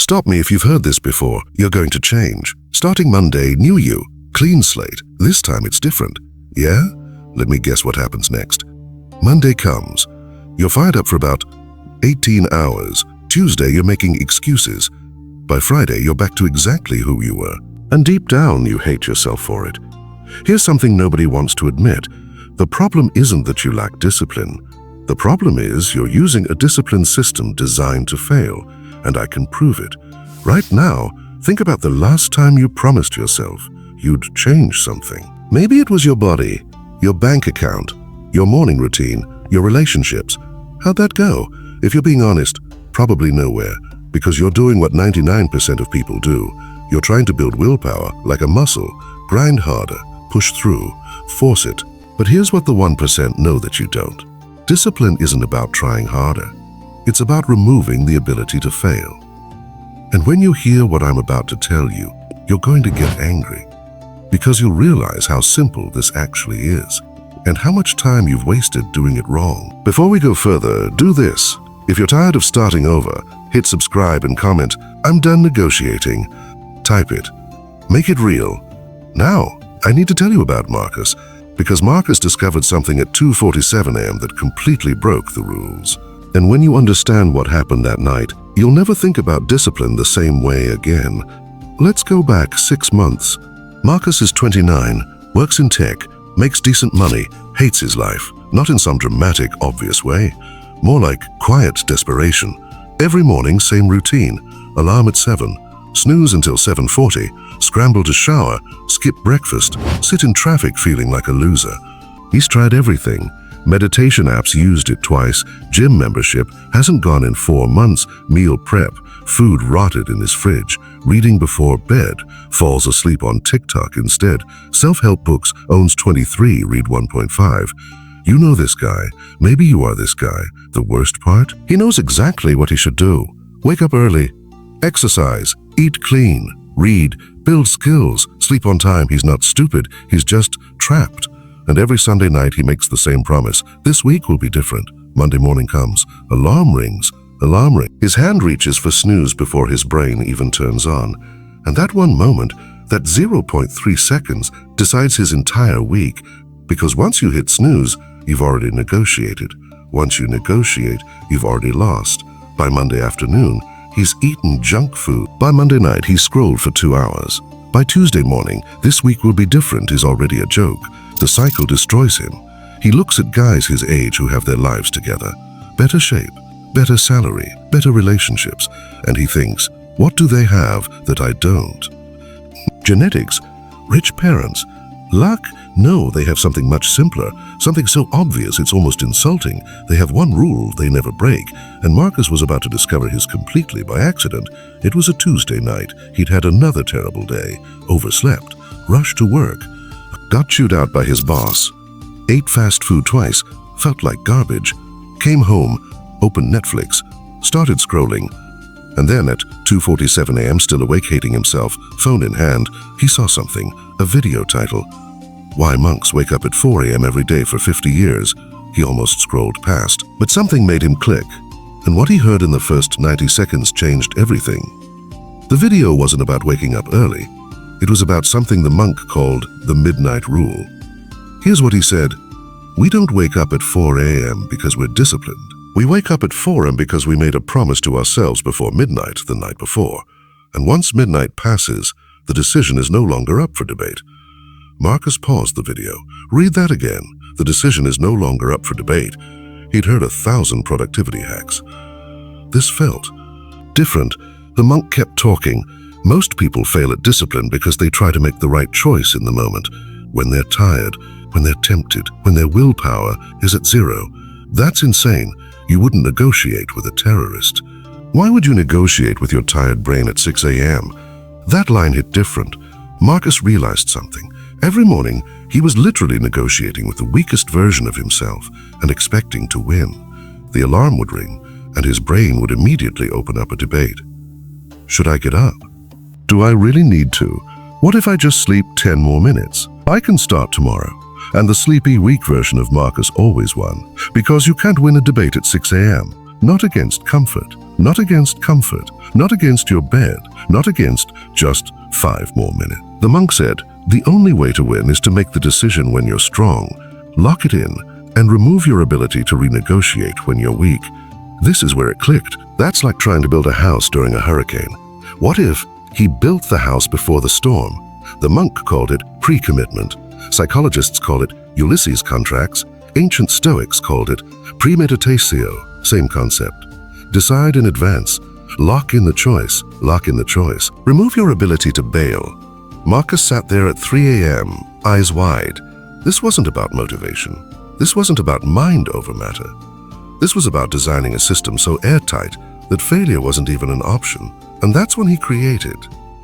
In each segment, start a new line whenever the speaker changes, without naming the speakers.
Stop me if you've heard this before. You're going to change. Starting Monday, new you. Clean slate. This time it's different. Yeah? Let me guess what happens next. Monday comes. You're fired up for about 18 hours. Tuesday, you're making excuses. By Friday, you're back to exactly who you were. And deep down, you hate yourself for it. Here's something nobody wants to admit. The problem isn't that you lack discipline. The problem is you're using a discipline system designed to fail, and I can prove it. Right now, think about the last time you promised yourself you'd change something. Maybe it was your body, your bank account, your morning routine, your relationships. How'd that go? If you're being honest, probably nowhere, because you're doing what 99% of people do. You're trying to build willpower like a muscle, grind harder, push through, force it. But here's what the 1% know that you don't. Discipline isn't about trying harder. It's about removing the ability to fail. And when you hear what I'm about to tell you, you're going to get angry, because you'll realize how simple this actually is, and how much time you've wasted doing it wrong. Before we go further, do this. If you're tired of starting over, hit subscribe and comment, "I'm done negotiating." Type it. Make it real. Now, I need to tell you about Marcus, because Marcus discovered something at 2:47 a.m. that completely broke the rules. And when you understand what happened that night, you'll never think about discipline the same way again. Let's go back 6 months. Marcus is 29, works in tech, makes decent money, hates his life. Not in some dramatic, obvious way. More like quiet desperation. Every morning, same routine. Alarm at 7. Snooze until 7:40. Scramble to shower. Skip breakfast. Sit in traffic feeling like a loser. He's tried everything. Meditation apps, used it twice. Gym membership, hasn't gone in 4 months. Meal prep, food rotted in his fridge. Reading before bed, falls asleep on TikTok instead. Self-help books, owns 23, read 1.5. You know this guy. Maybe you are this guy. The worst part? He knows exactly what he should do. Wake up early. Exercise. Eat clean. Read. Build skills. Sleep on time. He's not stupid. He's just trapped. And every Sunday night he makes the same promise. This week will be different. Monday morning comes. Alarm rings. Alarm ring. His hand reaches for snooze before his brain even turns on. And that one moment, that 0.3 seconds, decides his entire week. Because once you hit snooze, you've already negotiated. Once you negotiate, you've already lost. By Monday afternoon, he's eaten junk food. By Monday night, he's scrolled for 2 hours. By Tuesday morning, this week will be different is already a joke. The cycle destroys him. He looks at guys his age who have their lives together. Better shape, better salary, better relationships. And he thinks, what do they have that I don't? Genetics, rich parents, luck? No, they have something much simpler, something so obvious it's almost insulting. They have one rule they never break, and Marcus was about to discover his completely by accident. It was a Tuesday night. He'd had another terrible day, overslept, rushed to work, got chewed out by his boss, ate fast food twice, felt like garbage, came home, opened Netflix, started scrolling, and then at 2:47 a.m., still awake, hating himself, phone in hand, he saw something, a video title. Why monks wake up at 4 a.m. every day for 50 years. He almost scrolled past, but something made him click, and what he heard in the first 90 seconds changed everything. The video wasn't about waking up early. It was about something the monk called the midnight rule. Here's what he said. We don't wake up at 4 a.m. because we're disciplined. We wake up at 4 a.m. because we made a promise to ourselves before midnight the night before. And once midnight passes, the decision is no longer up for debate. Marcus paused the video. Read that again. The decision is no longer up for debate. He'd heard 1,000 productivity hacks. This felt different. The monk kept talking. Most people fail at discipline because they try to make the right choice in the moment. When they're tired, when they're tempted, when their willpower is at 0. That's insane. You wouldn't negotiate with a terrorist. Why would you negotiate with your tired brain at 6 a.m.? That line hit different. Marcus realized something. Every morning, he was literally negotiating with the weakest version of himself and expecting to win. The alarm would ring, and his brain would immediately open up a debate. Should I get up? Do I really need to? What if I just sleep 10 more minutes? I can start tomorrow. And the sleepy, weak version of Marcus always won, because you can't win a debate at 6 a.m. Not against comfort. Not against comfort. not against your bed, not against just 5 more minutes. The monk said, the only way to win is to make the decision when you're strong, lock it in, and remove your ability to renegotiate when you're weak. This is where it clicked. That's like trying to build a house during a hurricane. What if he built the house before the storm? The monk called it pre-commitment. Psychologists call it Ulysses contracts. Ancient Stoics called it premeditatio. Same concept. Decide in advance. Lock in the choice. Lock in the choice. Remove your ability to bail. Marcus sat there at 3 a.m., eyes wide. This wasn't about motivation. This wasn't about mind over matter. This was about designing a system so airtight that failure wasn't even an option. And that's when he created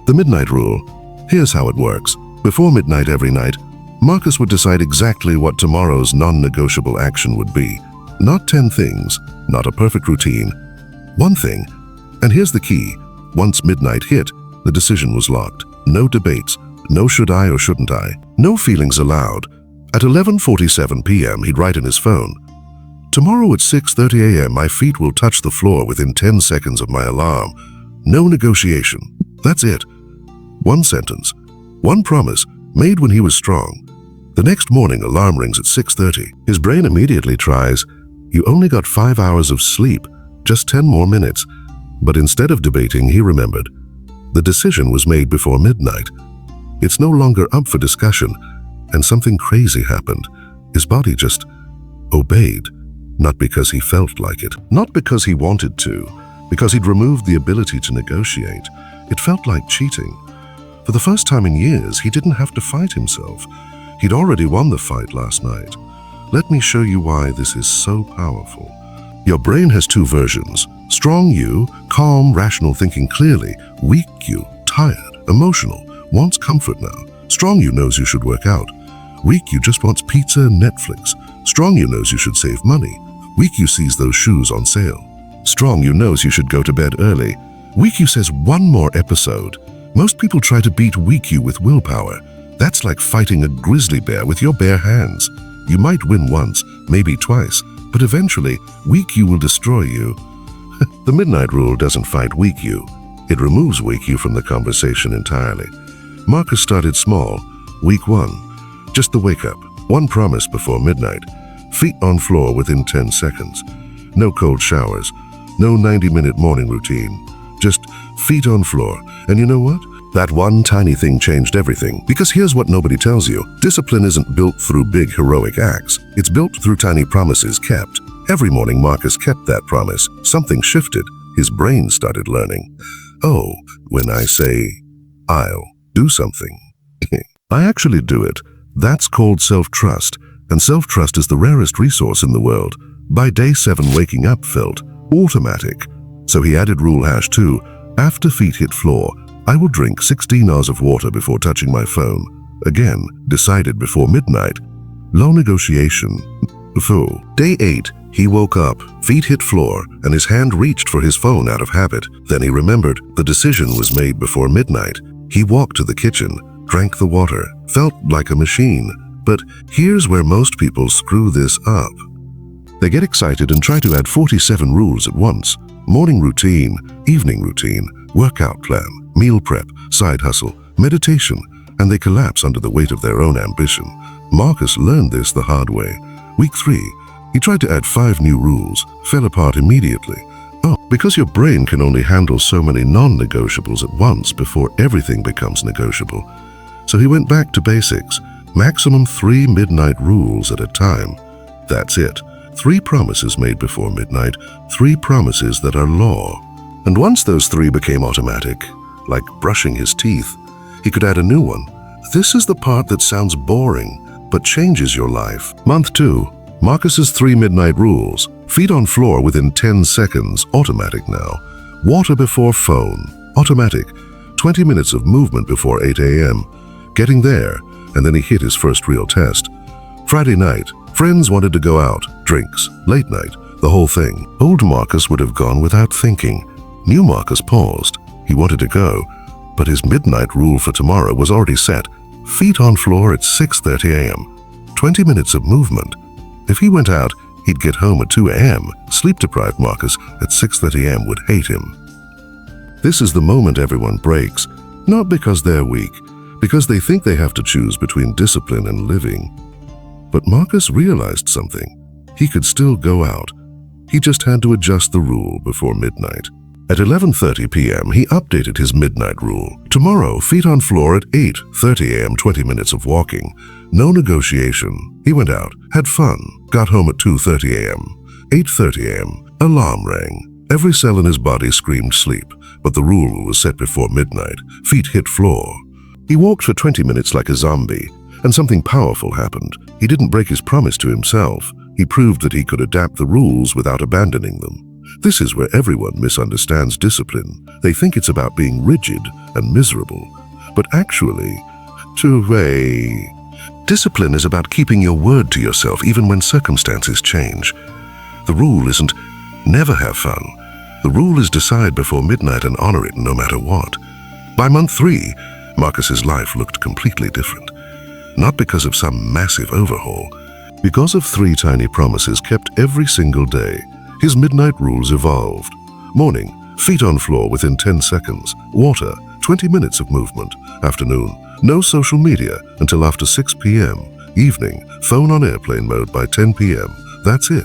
the Midnight Rule. Here's how it works. Before midnight every night, Marcus would decide exactly what tomorrow's non-negotiable action would be. Not 10 things, not a perfect routine. One thing. And here's the key. Once midnight hit, the decision was locked. No debates. No should I or shouldn't I. No feelings allowed. At 11:47 p.m., he'd write in his phone, tomorrow at 6:30 a.m., my feet will touch the floor within 10 seconds of my alarm. No negotiation. That's it. One sentence. One promise, made when he was strong. The next morning, alarm rings at 6:30. His brain immediately tries, you only got 5 hours of sleep, just 10 more minutes. But instead of debating, he remembered. The decision was made before midnight. It's no longer up for discussion, and something crazy happened. His body just obeyed, not because he felt like it, not because he wanted to, because he'd removed the ability to negotiate. It felt like cheating. For the first time in years, he didn't have to fight himself. He'd already won the fight last night. Let me show you why this is so powerful. Your brain has 2 versions. Strong you, calm, rational, thinking clearly. Weak you, tired, emotional, wants comfort now. Strong you knows you should work out. Weak you just wants pizza and Netflix. Strong you knows you should save money. Weak you sees those shoes on sale. Strong you knows you should go to bed early. Weak you says one more episode. Most people try to beat weak you with willpower. That's like fighting a grizzly bear with your bare hands. You might win once, maybe twice, but eventually weak you will destroy you. The Midnight Rule doesn't fight weak you. It removes weak you from the conversation entirely. Marcus started small. Week 1. Just the wake up. One promise before midnight. Feet on floor within 10 seconds. No cold showers. No 90-minute morning routine. Just feet on floor. And you know what? That one tiny thing changed everything. Because here's what nobody tells you. Discipline isn't built through big heroic acts. It's built through tiny promises kept. Every morning Marcus kept that promise. Something shifted. His brain started learning. Oh, when I say, I'll do something, I actually do it. That's called self-trust. And self-trust is the rarest resource in the world. By day 7, waking up felt automatic. So he added rule #2. After feet hit floor, I will drink 16 hours of water before touching my phone. Again, decided before midnight. Low negotiation. Before. Day 8, he woke up, feet hit floor, and his hand reached for his phone out of habit. Then he remembered the decision was made before midnight. He walked to the kitchen, drank the water, felt like a machine. But here's where most people screw this up. They get excited and try to add 47 rules at once. Morning routine, evening routine, workout plan, meal prep, side hustle, meditation, and they collapse under the weight of their own ambition. Marcus learned this the hard way. Week 3, he tried to add 5 new rules, fell apart immediately. Oh, because your brain can only handle so many non-negotiables at once before everything becomes negotiable. So he went back to basics, maximum 3 midnight rules at a time. That's it. 3 promises made before midnight, 3 promises that are law. And once those 3 became automatic, like brushing his teeth, he could add a new one. This is the part that sounds boring, but changes your life. Month 2, Marcus's 3 midnight rules. Feet on floor within 10 seconds, automatic now. Water before phone, automatic. 20 minutes of movement before 8 a.m. Getting there, and then he hit his first real test. Friday night, friends wanted to go out, drinks, late night, the whole thing. Old Marcus would have gone without thinking. New Marcus paused. He wanted to go, but his midnight rule for tomorrow was already set. Feet on floor at 6:30 a.m. 20 minutes of movement. If he went out, he'd get home at 2 a.m. Sleep-deprived Marcus at 6:30 a.m. would hate him. This is the moment everyone breaks, not because they're weak, because they think they have to choose between discipline and living. But Marcus realized something. He could still go out. He just had to adjust the rule before midnight. At 11:30 p.m., he updated his midnight rule. Tomorrow, feet on floor at 8:30 a.m., 20 minutes of walking. No negotiation. He went out, had fun, got home at 2:30 a.m. 8:30 a.m., alarm rang. Every cell in his body screamed sleep, but the rule was set before midnight. Feet hit floor. He walked for 20 minutes like a zombie, and something powerful happened. He didn't break his promise to himself. He proved that he could adapt the rules without abandoning them. This is where everyone misunderstands discipline. They think it's about being rigid and miserable. But actually, discipline is about keeping your word to yourself even when circumstances change. The rule isn't never have fun. The rule is decide before midnight and honor it no matter what. By month 3, Marcus's life looked completely different. Not because of some massive overhaul, because of 3 tiny promises kept every single day. His midnight rules evolved. Morning, feet on floor within 10 seconds. Water, 20 minutes of movement. Afternoon, no social media until after 6 p.m. Evening, phone on airplane mode by 10 p.m. That's it.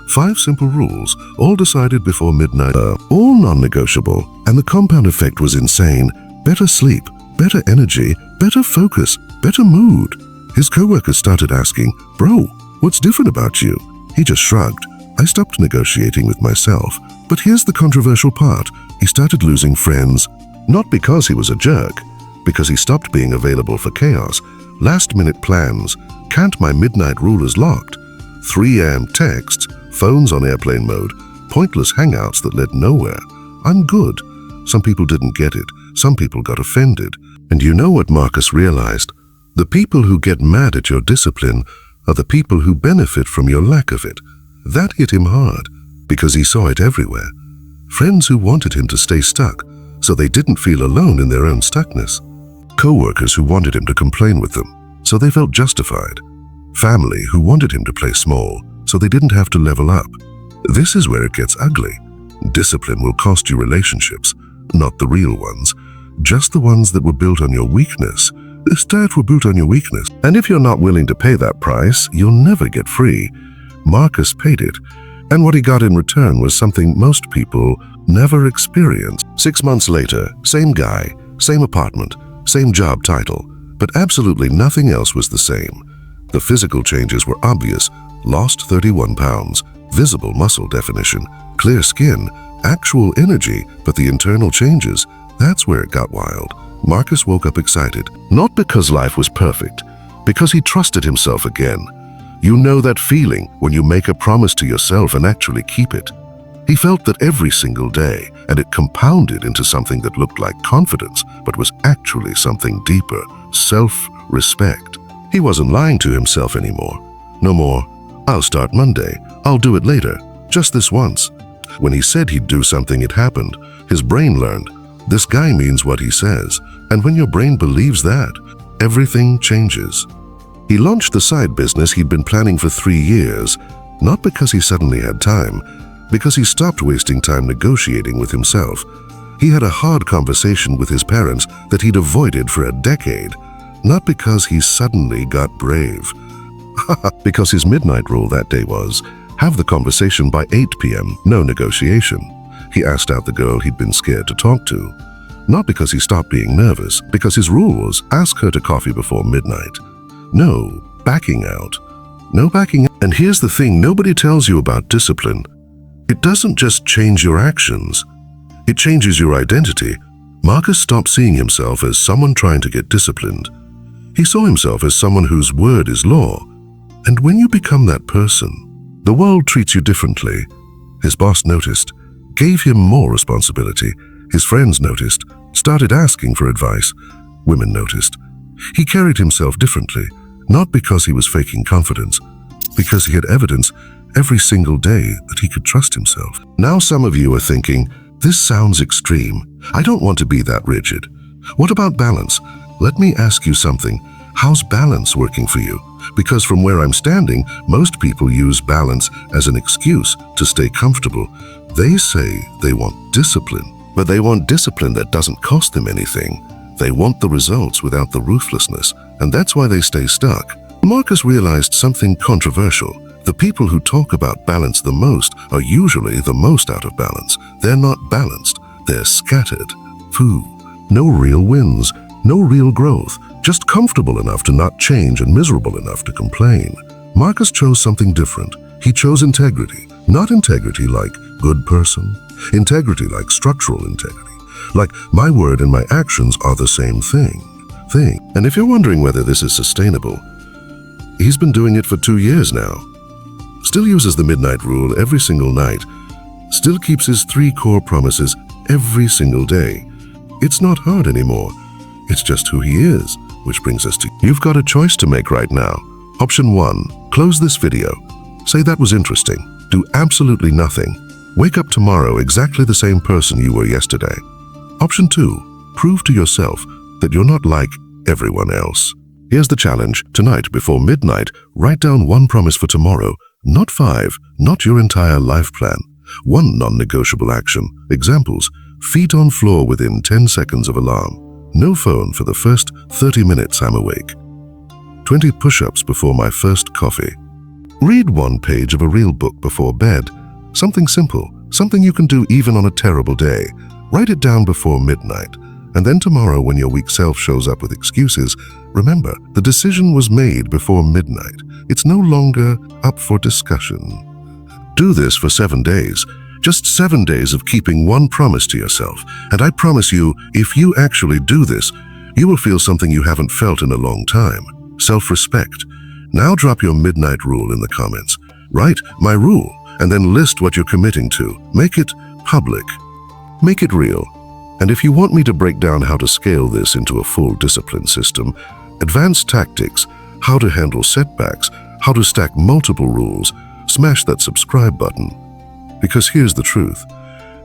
5 simple rules, all decided before midnight, all non-negotiable, and the compound effect was insane. Better sleep, better energy, better focus, better mood. His coworkers started asking, "Bro, what's different about you?" He just shrugged. I stopped negotiating with myself. But here's the controversial part. He started losing friends, not because he was a jerk, because he stopped being available for chaos. Last-minute plans. Can't my midnight rule is locked. 3 a.m. texts, phones on airplane mode, pointless hangouts that led nowhere. I'm good. Some people didn't get it. Some people got offended. And you know what Marcus realized? The people who get mad at your discipline are the people who benefit from your lack of it. That hit him hard, because he saw it everywhere. Friends who wanted him to stay stuck, so they didn't feel alone in their own stuckness. Co-workers who wanted him to complain with them, so they felt justified. Family who wanted him to play small, so they didn't have to level up. This is where it gets ugly. Discipline will cost you relationships, not the real ones, just the ones that were built on your weakness. That were built on your weakness. And if you're not willing to pay that price, you'll never get free. Marcus paid it, and what he got in return was something most people never experience. 6 months later, same guy, same apartment, same job title, but absolutely nothing else was the same. The physical changes were obvious. Lost 31 pounds, visible muscle definition, clear skin, actual energy, but the internal changes, that's where it got wild. Marcus woke up excited, not because life was perfect, because he trusted himself again. You know that feeling when you make a promise to yourself and actually keep it. He felt that every single day, and it compounded into something that looked like confidence, but was actually something deeper, self-respect. He wasn't lying to himself anymore. No more, "I'll start Monday, I'll do it later, just this once." When he said he'd do something, it happened. His brain learned, this guy means what he says, and when your brain believes that, everything changes. He launched the side business he'd been planning for 3 years, not because he suddenly had time, because he stopped wasting time negotiating with himself. He had a hard conversation with his parents that he'd avoided for a decade, not because he suddenly got brave. Because his midnight rule that day was, have the conversation by 8 p.m., no negotiation. He asked out the girl he'd been scared to talk to. Not because he stopped being nervous, because his rule was, ask her to coffee before midnight. No backing out. No backing out. And here's the thing nobody tells you about discipline. It doesn't just change your actions. It changes your identity. Marcus stopped seeing himself as someone trying to get disciplined. He saw himself as someone whose word is law. And when you become that person, the world treats you differently. His boss noticed, gave him more responsibility. His friends noticed, started asking for advice. Women noticed. He carried himself differently, not because he was faking confidence, because he had evidence every single day that he could trust himself. Now some of you are thinking, this sounds extreme. I don't want to be that rigid. What about balance? Let me ask you something. How's balance working for you? Because from where I'm standing, most people use balance as an excuse to stay comfortable. They say they want discipline. But they want discipline that doesn't cost them anything. They want the results without the ruthlessness, and that's why they stay stuck. Marcus realized something controversial. The people who talk about balance the most are usually the most out of balance. They're not balanced, they're scattered. Phew. No real wins, no real growth, just comfortable enough to not change and miserable enough to complain. Marcus chose something different. He chose integrity. Not integrity like good person, integrity like structural integrity, like my word and my actions are the same thing. And if you're wondering whether this is sustainable, he's been doing it for 2 years now. Still uses the midnight rule every single night. Still keeps his 3 core promises every single day. It's not hard anymore. It's just who he is, which brings us to you've got a choice to make right now. Option 1, close this video. Say that was interesting. Do absolutely nothing. Wake up tomorrow exactly the same person you were yesterday. Option 2, prove to yourself that you're not like everyone else. Here's the challenge. Tonight, before midnight, write down 1 promise for tomorrow. Not 5, not your entire life plan. 1 non-negotiable action. Examples: feet on floor within 10 seconds of alarm. No phone for the first 30 minutes I'm awake. 20 push-ups before my first coffee. Read 1 page of a real book before bed. Something simple, something you can do even on a terrible day. Write it down before midnight. And then tomorrow, when your weak self shows up with excuses, remember, the decision was made before midnight. It's no longer up for discussion. Do this for 7 days. Just 7 days of keeping 1 promise to yourself. And I promise you, if you actually do this, you will feel something you haven't felt in a long time. Self-respect. Now drop your midnight rule in the comments. Write my rule, and then list what you're committing to. Make it public. Make it real. And if you want me to break down how to scale this into a full discipline system, advanced tactics, how to handle setbacks, how to stack multiple rules, smash that subscribe button. Because here's the truth.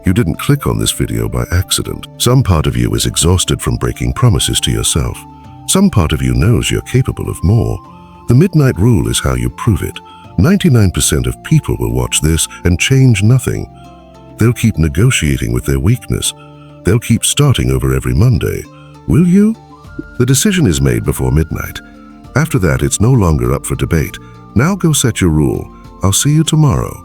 You didn't click on this video by accident. Some part of you is exhausted from breaking promises to yourself. Some part of you knows you're capable of more. The midnight rule is how you prove it. 99% of people will watch this and change nothing. They'll keep negotiating with their weakness. They'll keep starting over every Monday. Will you? The decision is made before midnight. After that, it's no longer up for debate. Now go set your rule. I'll see you tomorrow.